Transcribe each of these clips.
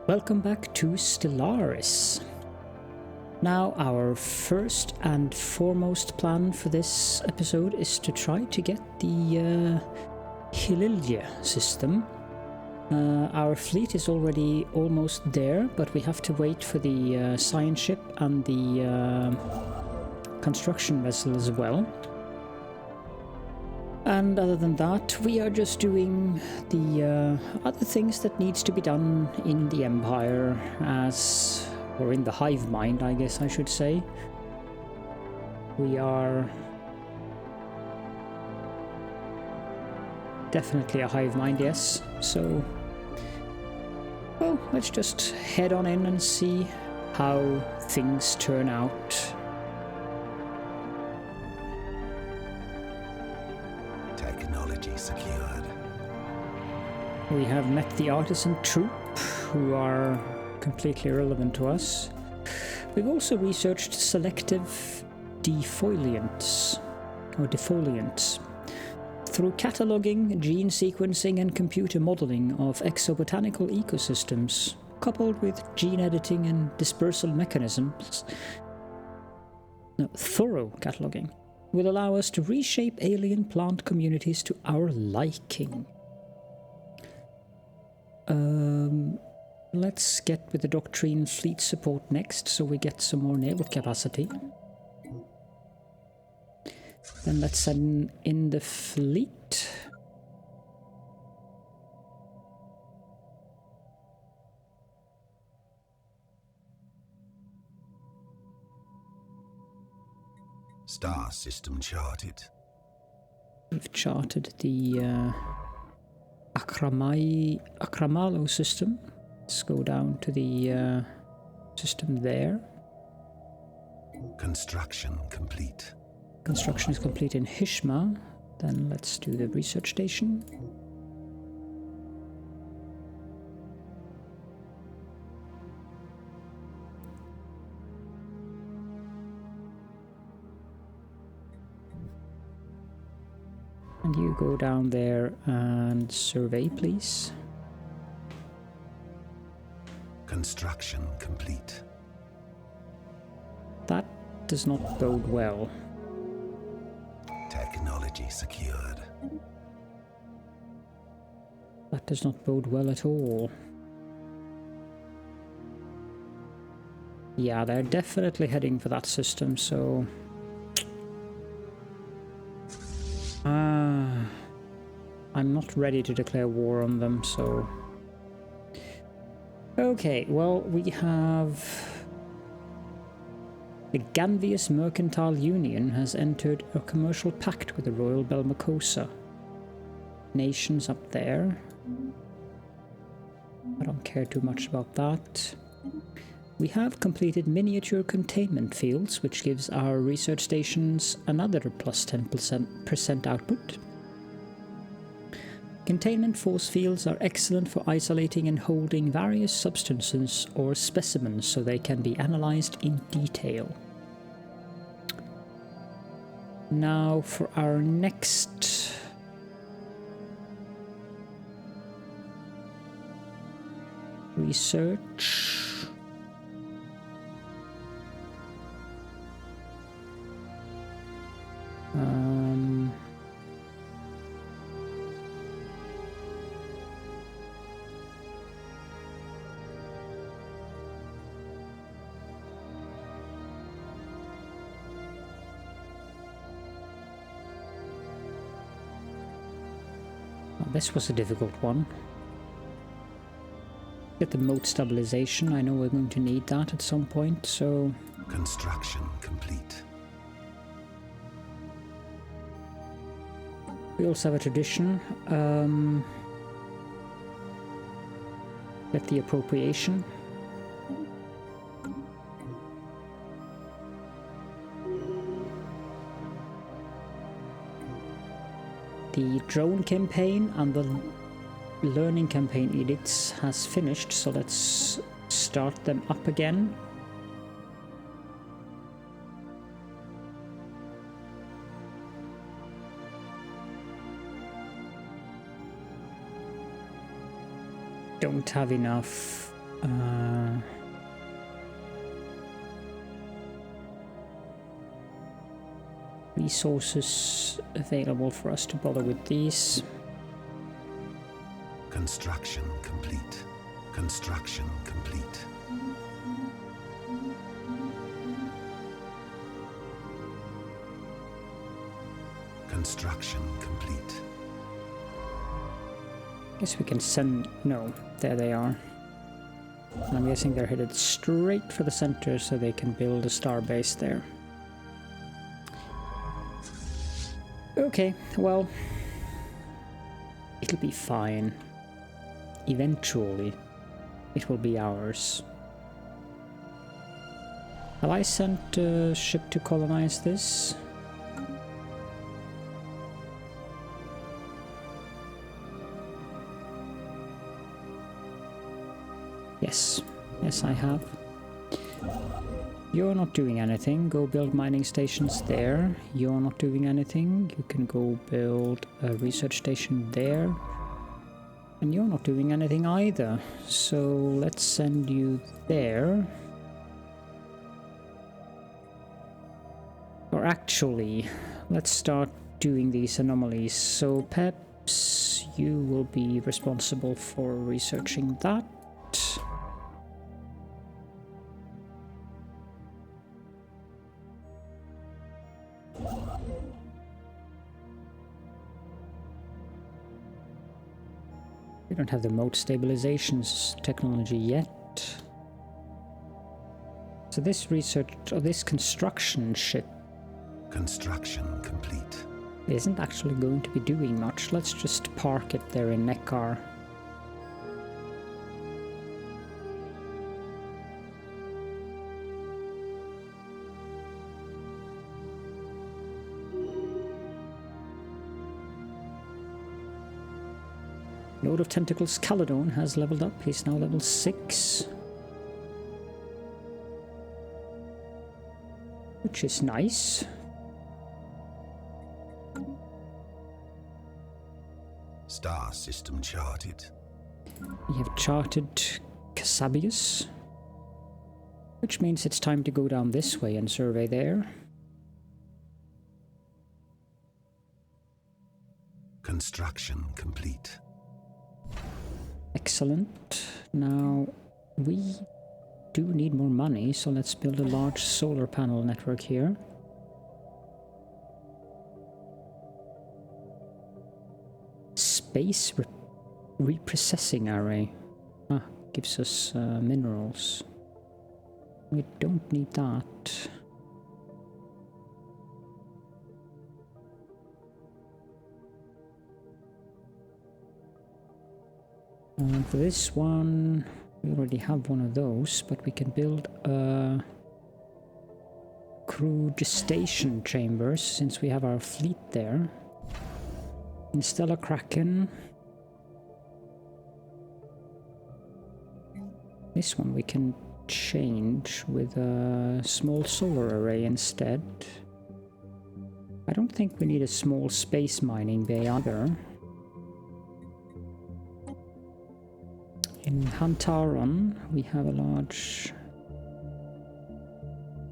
Welcome back to Stellaris. Now, our first and foremost plan for this episode is to try to get the Hylilia system. Our fleet is already almost there, but we have to wait for the science ship and the construction vessel as well. And other than that, we are just doing the other things that needs to be done in the Empire, or in the hive mind, I guess I should say. We are definitely a hive mind, yes. So, well, let's just head on in and see how things turn out. Secured. We have met the artisan troop, who are completely irrelevant to us. We've also researched selective defoliants, or defoliants, through cataloging, gene sequencing and computer modeling of exobotanical ecosystems, coupled with gene editing and dispersal mechanisms. Thorough cataloging will allow us to reshape alien plant communities to our liking. Let's get with the Doctrine fleet support next, so we get some more naval capacity. Then let's send in the fleet. Star system charted. We've charted the Akramalo system. Let's go down to the system there. Construction complete. Construction is complete in Hishma. Then let's do the research station. And you go down there and survey, please. Construction complete. That does not bode well. Technology secured. That does not bode well at all. Yeah, they're definitely heading for that system, so... I'm not ready to declare war on them, so... Okay, well, we have... The Ganvius Mercantile Union has entered a commercial pact with the Royal Belmacosa. Nations up there. I don't care too much about that. We have completed miniature containment fields, which gives our research stations another plus 10% output. Containment force fields are excellent for isolating and holding various substances or specimens so they can be analyzed in detail. Now for our next research. This was a difficult one. Get the moat stabilization. I know we're going to need that at some point, so... Construction complete. We also have a tradition. Get the appropriation. The drone campaign and the learning campaign edicts has finished, so let's start them up again. Don't have enough Resources available for us to bother with these. Construction complete. Construction complete. Construction complete. Guess we can send... No, there they are. I'm guessing they're headed straight for the center so they can build a star base there. Okay, well, it'll be fine. Eventually, it will be ours. Have I sent a ship to colonize this? Yes. Yes, I have. You're not doing anything. Go build mining stations there. You're not doing anything. You can go build a research station there. And you're not doing anything either. So let's send you there. Or actually, let's start doing these anomalies. So Peps, you will be responsible for researching that. We don't have the mode stabilizations technology yet. So this research, or this construction ship... Construction complete. Isn't actually going to be doing much. Let's just park it there in Neckar. Lord of Tentacles Caledorn has leveled up. He's now level 6. Which is nice. Star system charted. We have charted Casabius. Which means it's time to go down this way and survey there. Construction complete. Excellent. Now, we do need more money, so let's build a large solar panel network here. Space reprocessing array. Ah, gives us minerals. We don't need that. For this one, we already have one of those, but we can build a crude station chambers since we have our fleet there. In Stellar Kraken. This one we can change with a small solar array instead. I don't think we need a small space mining bay either. In Hantaron, we have a large...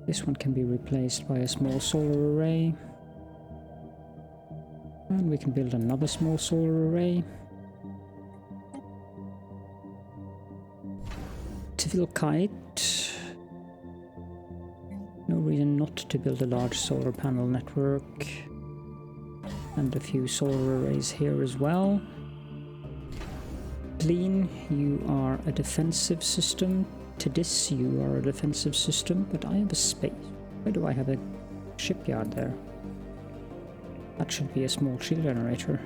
This one can be replaced by a small solar array. And we can build another small solar array. Tvilkite. No reason not to build a large solar panel network. And a few solar arrays here as well. Lean, you are a defensive system. Tidis, you are a defensive system, but I have a space. Why do I have a shipyard there? That should be a small shield generator.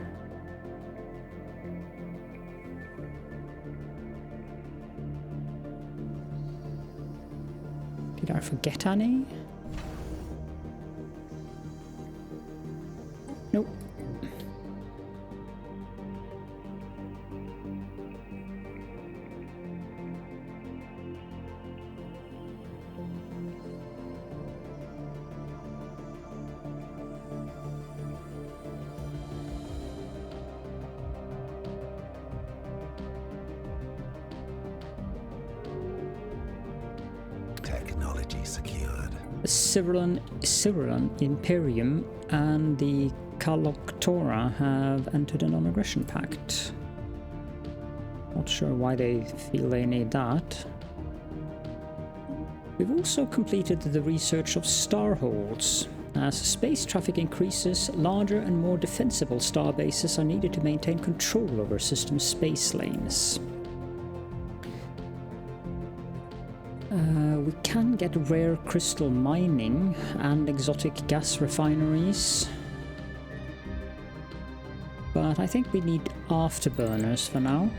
Did I forget any? Nope. Technology secured. The Cyrillan Imperium and the Kaloktora have entered a non-aggression pact. Not sure why they feel they need that. We've also completed the research of starholds. As space traffic increases, larger and more defensible starbases are needed to maintain control over system space lanes. We can get rare crystal mining and exotic gas refineries. But I think we need afterburners for now.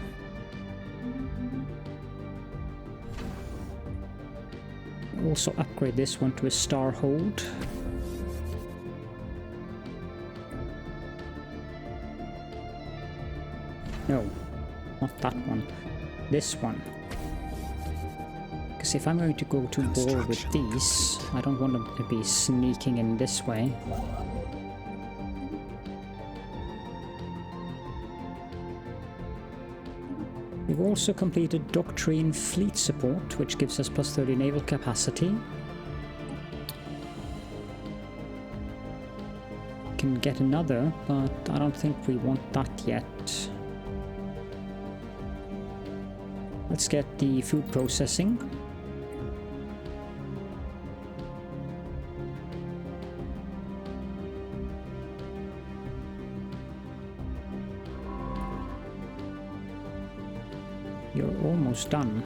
Also upgrade this one to a starhold. No, not that one. This one. Because if I'm going to go to war with these, I don't want them to be sneaking in this way. We've also completed Doctrine Fleet Support, which gives us plus 30 naval capacity. Can get another, but I don't think we want that yet. Let's get the food processing. You're almost done.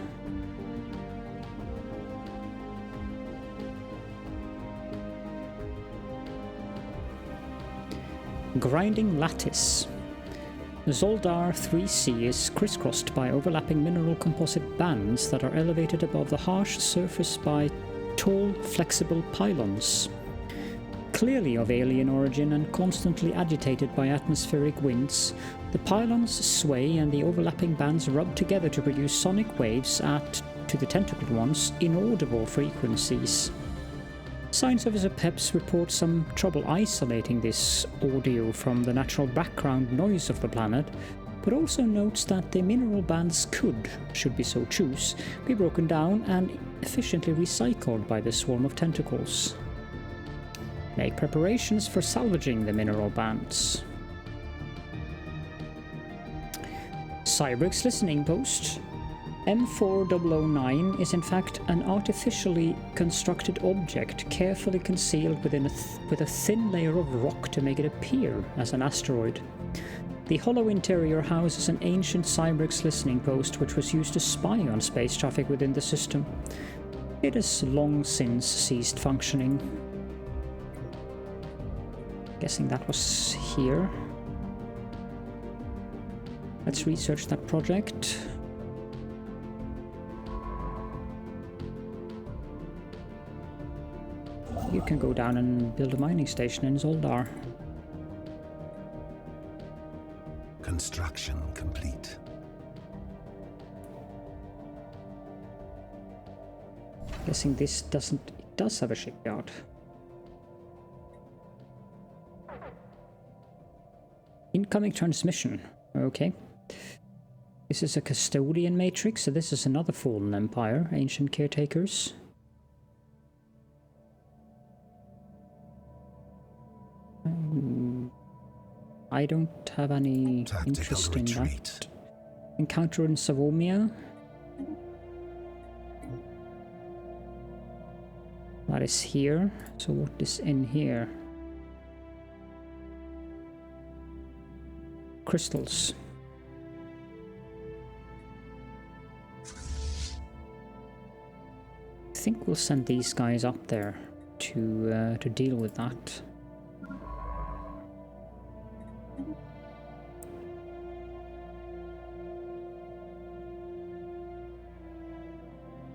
Grinding Lattice. Zoldar 3C is crisscrossed by overlapping mineral composite bands that are elevated above the harsh surface by tall, flexible pylons. Clearly of alien origin and constantly agitated by atmospheric winds, the pylons sway and the overlapping bands rub together to produce sonic waves at, to the tentacled ones, inaudible frequencies. Science Officer Peps reports some trouble isolating this audio from the natural background noise of the planet, but also notes that the mineral bands could, should we so choose, be broken down and efficiently recycled by the Swarm of Tentacles. Make preparations for salvaging the mineral bands. Cybric's listening post. M4009 is in fact an artificially constructed object carefully concealed within with a thin layer of rock to make it appear as an asteroid. The hollow interior houses an ancient Cybric's listening post which was used to spy on space traffic within the system. It has long since ceased functioning. Guessing that was here. Let's research that project. You can go down and build a mining station in Zoldar. Construction complete. Guessing this doesn't... It does have a shipyard. Incoming transmission. Okay. This is a custodian matrix, so this is another fallen empire, ancient caretakers. I don't have any interest in that. Encounter in Savomia. That is here. So what is in here? Crystals. I think we'll send these guys up there to deal with that.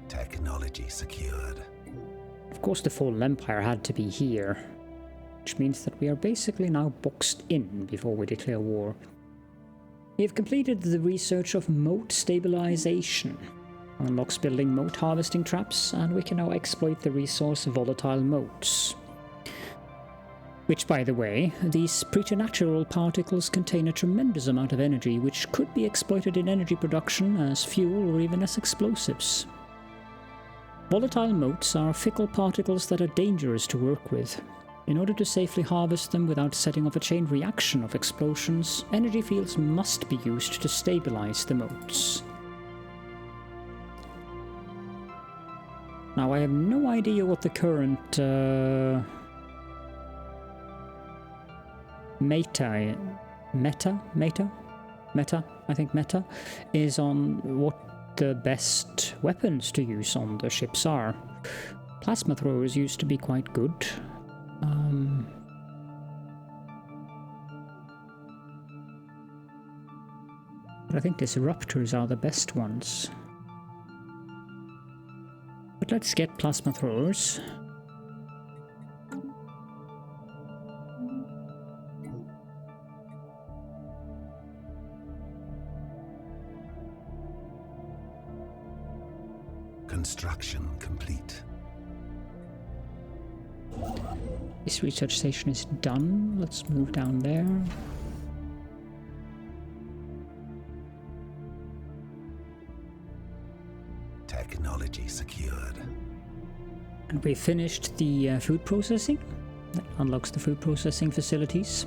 Technology secured. Of course, the Fallen Empire had to be here, which means that we are basically now boxed in before we declare war. We have completed the research of moat stabilization. Unlocks building moat harvesting traps, and we can now exploit the resource volatile moats. Which, by the way, these preternatural particles contain a tremendous amount of energy which could be exploited in energy production as fuel or even as explosives. Volatile motes are fickle particles that are dangerous to work with. In order to safely harvest them without setting off a chain reaction of explosions, energy fields must be used to stabilize the motes. Now I have no idea what the current meta is on what the best weapons to use on the ships are. Plasma throwers used to be quite good. But I think disruptors are the best ones. But let's get plasma throwers. Construction complete. This research station is done. Let's move down there. Technology secured. And we finished the food processing. That unlocks the food processing facilities.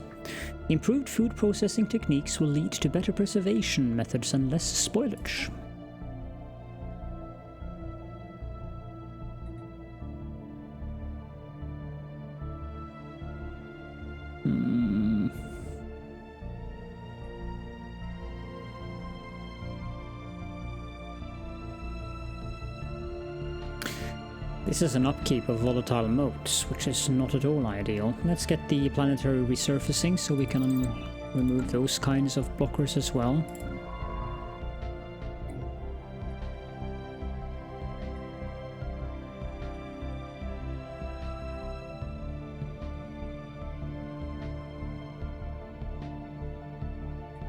Improved food processing techniques will lead to better preservation methods and less spoilage. This is an upkeep of volatile motes, which is not at all ideal. Let's get the planetary resurfacing so we can remove those kinds of blockers as well.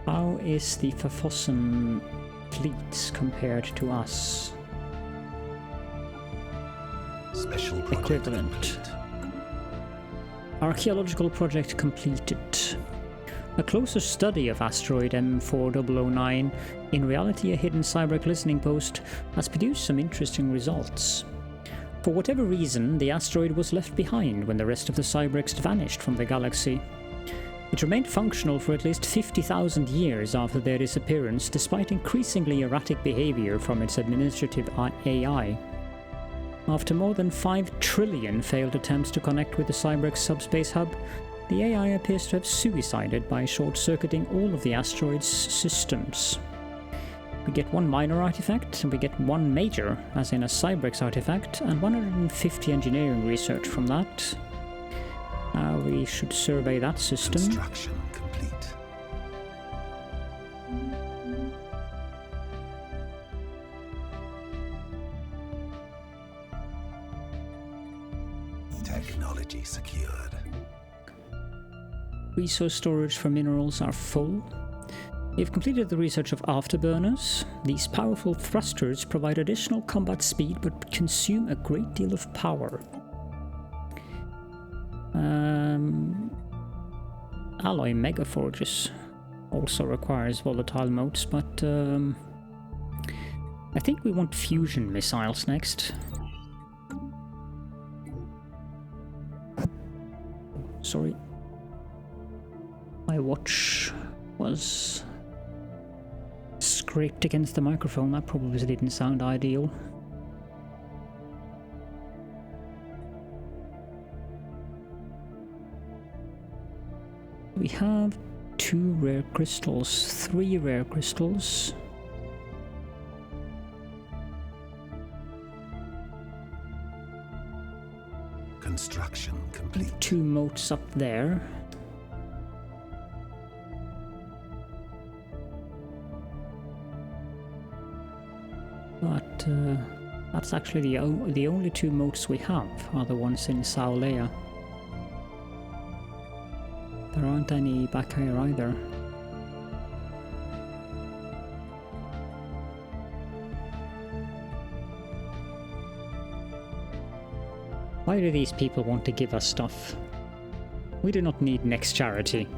How is the Fafossen fleet compared to us? Special project Equivalent. complete. Archaeological project completed. A closer study of asteroid M4009, in reality a hidden cyberg listening post, has produced some interesting results. For whatever reason, the asteroid was left behind when the rest of the cybergs vanished from the galaxy. It remained functional for at least 50,000 years after their disappearance, despite increasingly erratic behavior from its administrative AI. After more than 5 trillion failed attempts to connect with the Cyberx subspace hub, the AI appears to have suicided by short-circuiting all of the asteroid's systems. We get one minor artifact, and we get one major, as in a Cyberx artifact, and 150 engineering research from that. We should survey that system. Construction complete. Technology secured. Resource storage for minerals are full. We've completed the research of afterburners. These powerful thrusters provide additional combat speed but consume a great deal of power. Alloy megaforges also requires volatile motes, but I think we want fusion missiles next. Sorry. My watch was scraped against the microphone. That probably didn't sound ideal. We have 2 rare crystals, 3 rare crystals. Construction complete. 2 motes up there. But that's actually the only 2 motes we have are the ones in Saulea. There aren't any back here either. Why do these people want to give us stuff? We do not need next charity.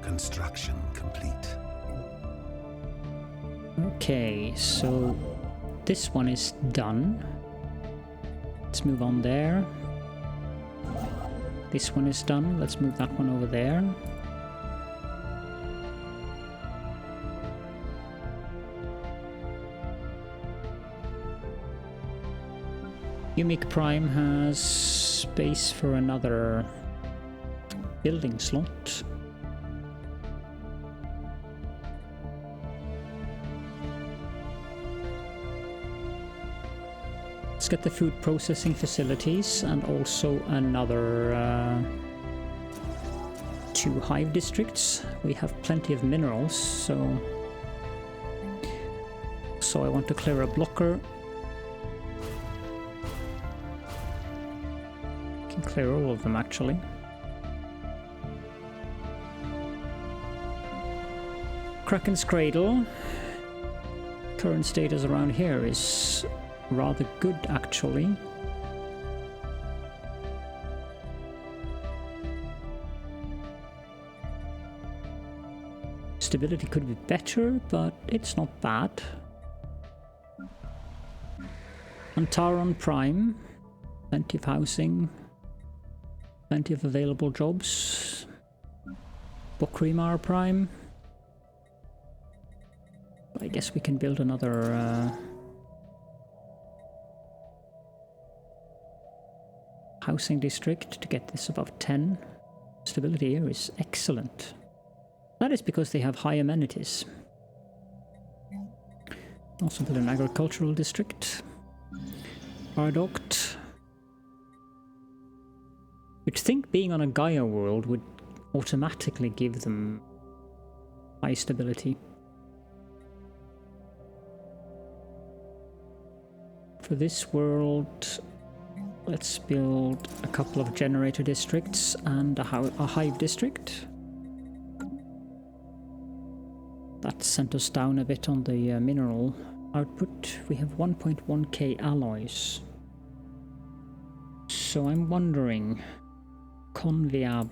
Construction complete. Okay, so this one is done. Let's move on there. This one is done. Let's move that one over there. Unique Prime has space for another building slot. Let's get the food processing facilities and also another 2 hive districts. We have plenty of minerals, so I want to clear a blocker. Can clear all of them actually. Kraken's Cradle. Current status around here is rather good actually. Stability could be better, but it's not bad. Antaron Prime, plenty of housing, plenty of available jobs. Bokrimar Prime. I guess we can build another housing district to get this above 10. Stability here is excellent. That is because they have high amenities. Also build an agricultural district. Ardoct. You'd think being on a Gaia world would automatically give them high stability. For this world, let's build a couple of generator districts and a hive district. That sent us down a bit on the mineral output. We have 1.1k alloys. So I'm wondering, Conviab.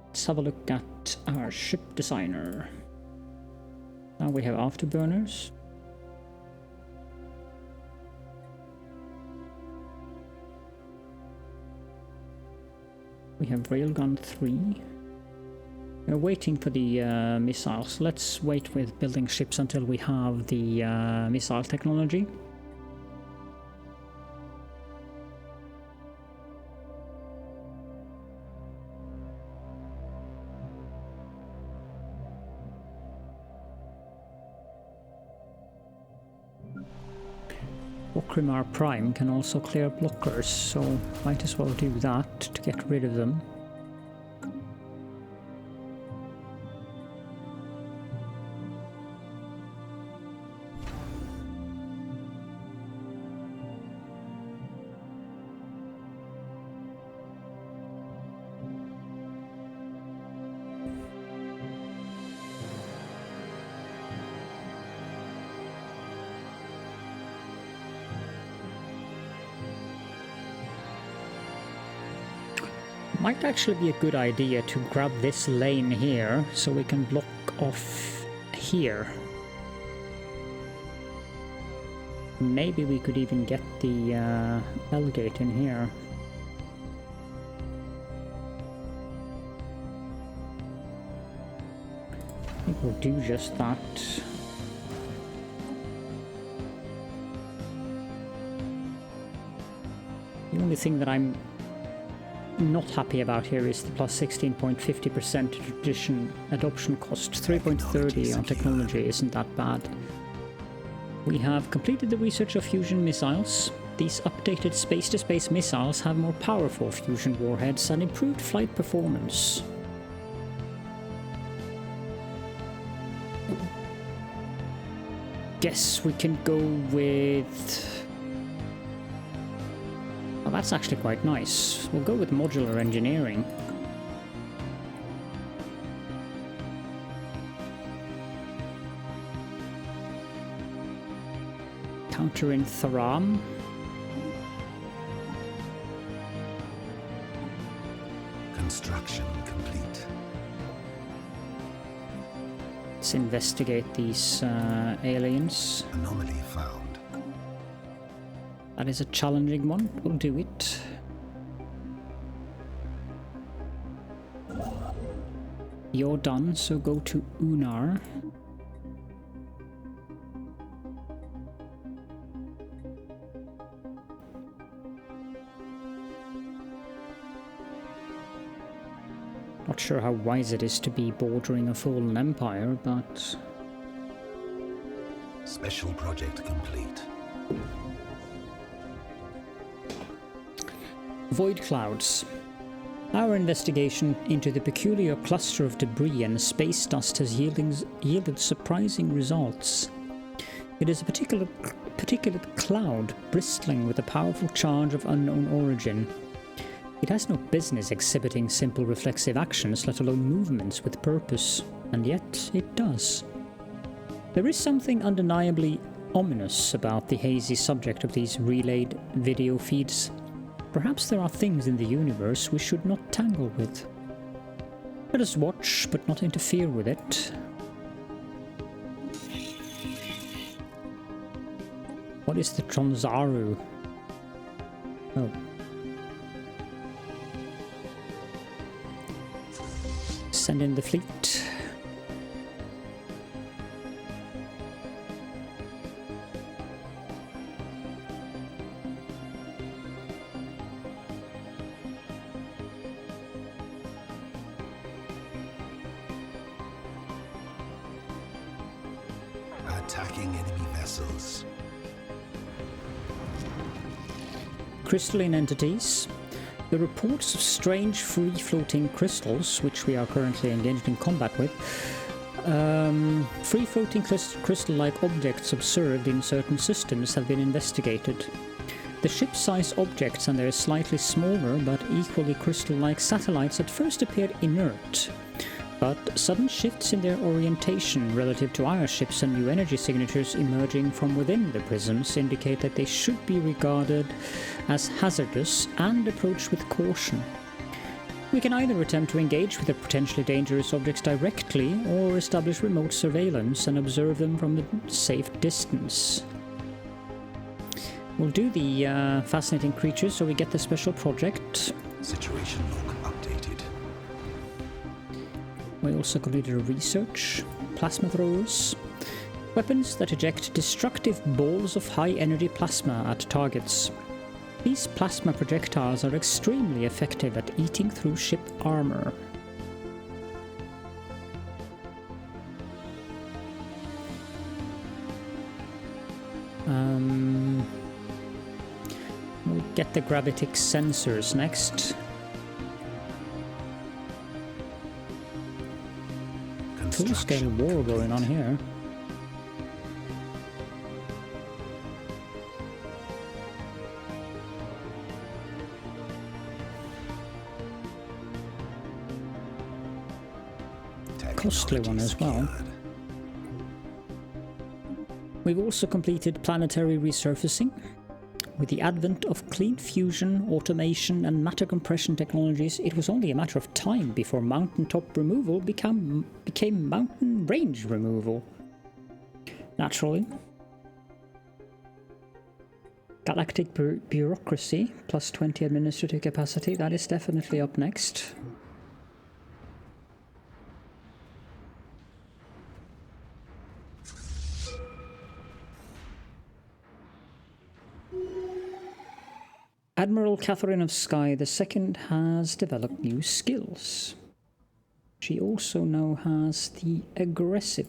Let's have a look at our ship designer. Now we have afterburners. We have Railgun 3. We're waiting for the missiles. Let's wait with building ships until we have the missile technology. Okrimar Prime can also clear blockers, so might as well do that to get rid of them. Might actually be a good idea to grab this lane here so we can block off here. Maybe we could even get the L gate in here. I think we'll do just that. The only thing that I'm not happy about here is the plus 16.50% adoption cost. 3.30 on technology isn't that bad. We have completed the research of fusion missiles. These updated space-to-space missiles have more powerful fusion warheads and improved flight performance. Guess we can go with... Oh, that's actually quite nice. We'll go with modular engineering. Counter in Tharam. Construction complete. Let's investigate these aliens. Anomaly found. That is a challenging one. We'll do it. You're done, so go to Unar. Not sure how wise it is to be bordering a fallen empire, but... Special project complete. Void clouds. Our investigation into the peculiar cluster of debris and space dust has yielded surprising results. It is a particular cloud bristling with a powerful charge of unknown origin. It has no business exhibiting simple reflexive actions, let alone movements with purpose, and yet it does. There is something undeniably ominous about the hazy subject of these relayed video feeds. Perhaps there are things in the universe we should not tangle with. Let us watch, but not interfere with it. What is the Tronzaru? Oh. Send in the fleet. Attacking enemy vessels. Crystalline entities. The reports of strange free-floating crystals, which we are currently engaged in combat with, free-floating crystal-like objects observed in certain systems have been investigated. The ship-sized objects and their slightly smaller but equally crystal-like satellites at first appeared inert, but sudden shifts in their orientation relative to our ships and new energy signatures emerging from within the prisms indicate that they should be regarded as hazardous and approached with caution. We can either attempt to engage with the potentially dangerous objects directly or establish remote surveillance and observe them from a safe distance. We'll do the fascinating creatures so we get the special project. Situation log updated. We also completed a research. Plasma throwers. Weapons that eject destructive balls of high-energy plasma at targets. These plasma projectiles are extremely effective at eating through ship armor. We'll get the gravitic sensors next. Full-scale war going on here. Costly one as well. We've also completed planetary resurfacing. With the advent of clean fusion, automation and matter compression technologies, it was only a matter of time before mountaintop removal became mountain range removal. Naturally. Galactic bureaucracy, plus 20 administrative capacity, that is definitely up next. Admiral Catherine of Sky II has developed new skills. She also now has the aggressive.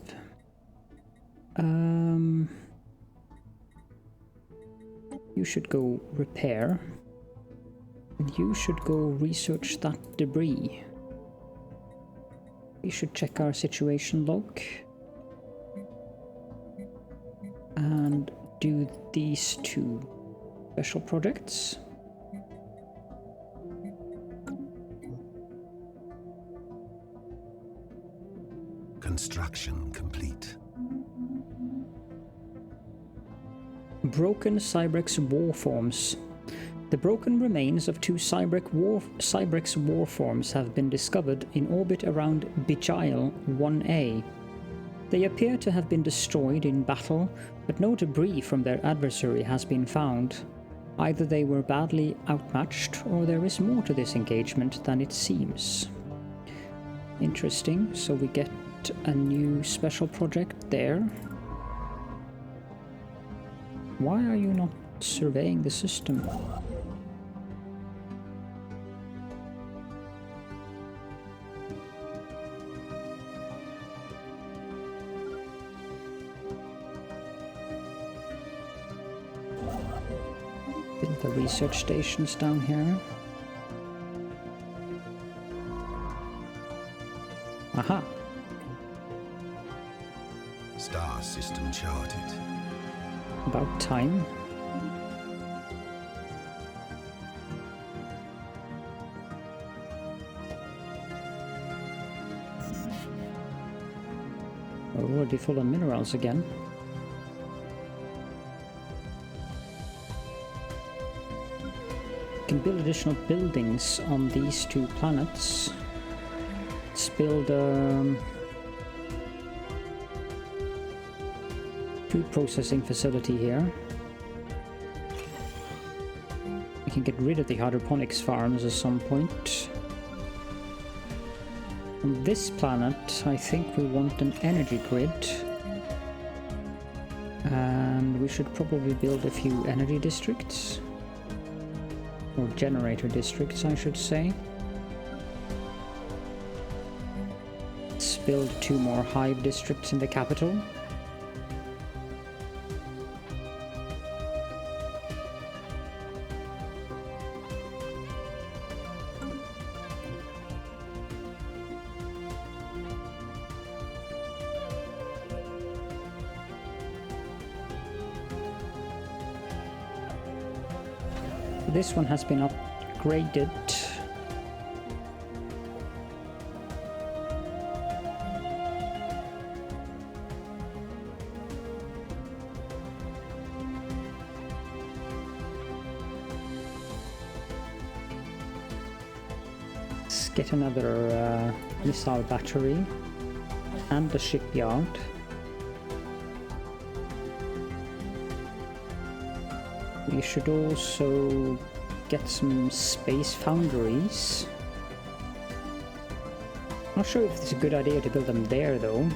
You should go repair. And you should go research that debris. We should check our situation log. And do these two special projects. Construction complete. Broken Cybrex warforms. The broken remains of two Cybrex warforms have been discovered in orbit around Bichile 1A. They appear to have been destroyed in battle, but no debris from their adversary has been found. Either they were badly outmatched, or there is more to this engagement than it seems. Interesting, so we get a new special project there. Why are you not surveying the system? Build the research stations down here. Aha! Star system charted. About time. We're already full of minerals again. We can build additional buildings on these two planets. Let's build food processing facility here. We can get rid of the hydroponics farms at some point. On this planet, I think we want an energy grid. And we should probably build a few energy districts. Or generator districts, I should say. Let's build 2 more hive districts in the capital. This one has been upgraded. Let's get another missile battery and a shipyard. We should also get some space foundries. Not sure if it's a good idea to build them there though.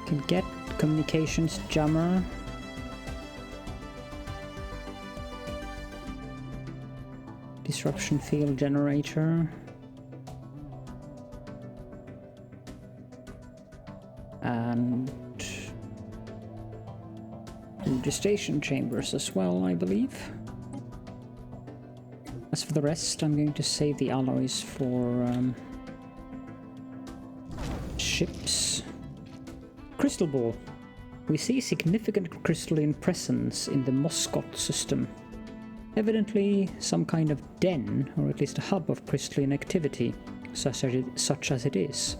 Can get communications jammer. Disruption field generator. And registration chambers as well, I believe. As for the rest, I'm going to save the alloys for ships. Crystal ball. We see significant crystalline presence in the Moscot system. Evidently some kind of den, or at least a hub of crystalline activity, such as it is.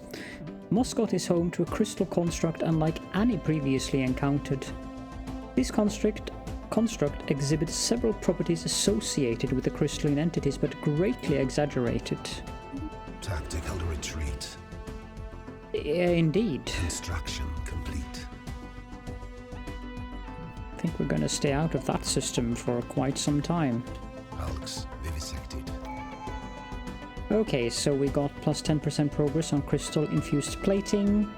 Moscot is home to a crystal construct unlike any previously encountered. This construct exhibits several properties associated with the crystalline entities, but greatly exaggerated. Tactical retreat. Indeed. Construction complete. I think we're going to stay out of that system for quite some time. Hulks vivisected. Okay, so we got plus 10% progress on crystal-infused plating,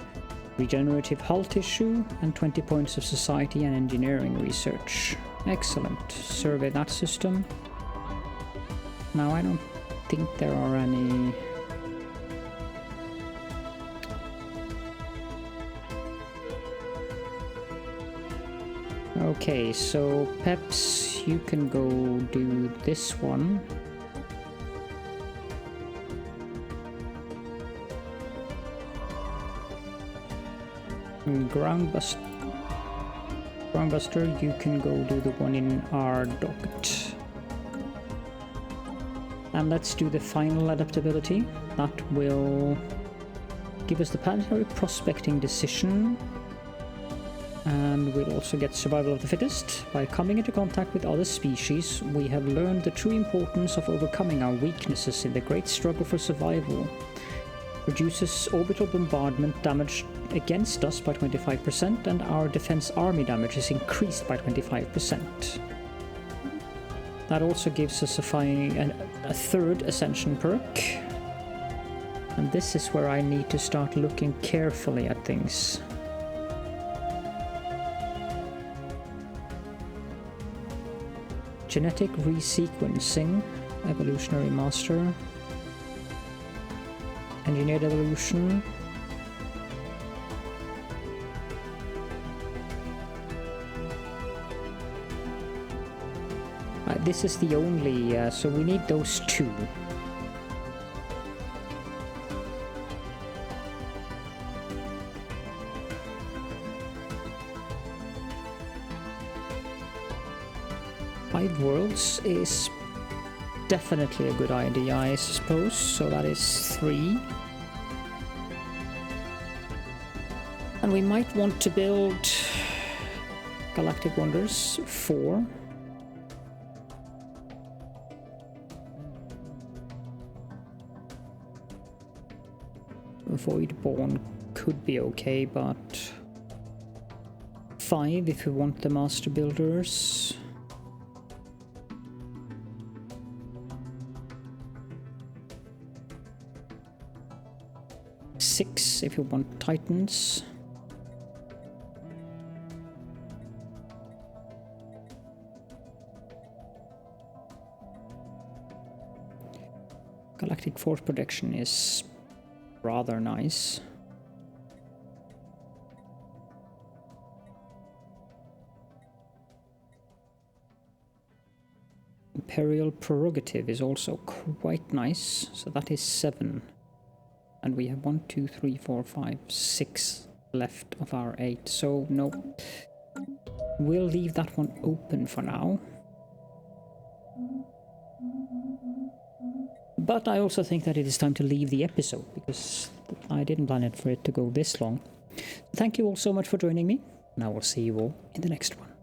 regenerative hull tissue, and 20 points of society and engineering research. Excellent. Survey that system. Now, I don't think there are any... Okay, so Peps, you can go do this one. Groundbuster, you can go do the one in our docket. And let's do the final adaptability. That will give us the planetary prospecting decision. And we'll also get survival of the fittest. By coming into contact with other species, we have learned the true importance of overcoming our weaknesses in the great struggle for survival. Reduces orbital bombardment damage against us by 25%, and our defense army damage is increased by 25%. That also gives us a third ascension perk. And this is where I need to start looking carefully at things. Genetic resequencing, evolutionary master, engineered evolution, this is the only, so we need those two. Five worlds is definitely a good idea, I suppose, so that is 3. And we might want to build Galactic Wonders 4. Voidborn could be okay, but 5 if we want the Master Builders. Six if you want Titans. Galactic Force Protection is rather nice. Imperial Prerogative is also quite nice, so that is 7. And we have 1, 2, 3, 4, 5, 6 left of our 8, so no. We'll leave that one open for now. But I also think that it is time to leave the episode, because I didn't plan it for it to go this long. Thank you all so much for joining me, and I will see you all in the next one.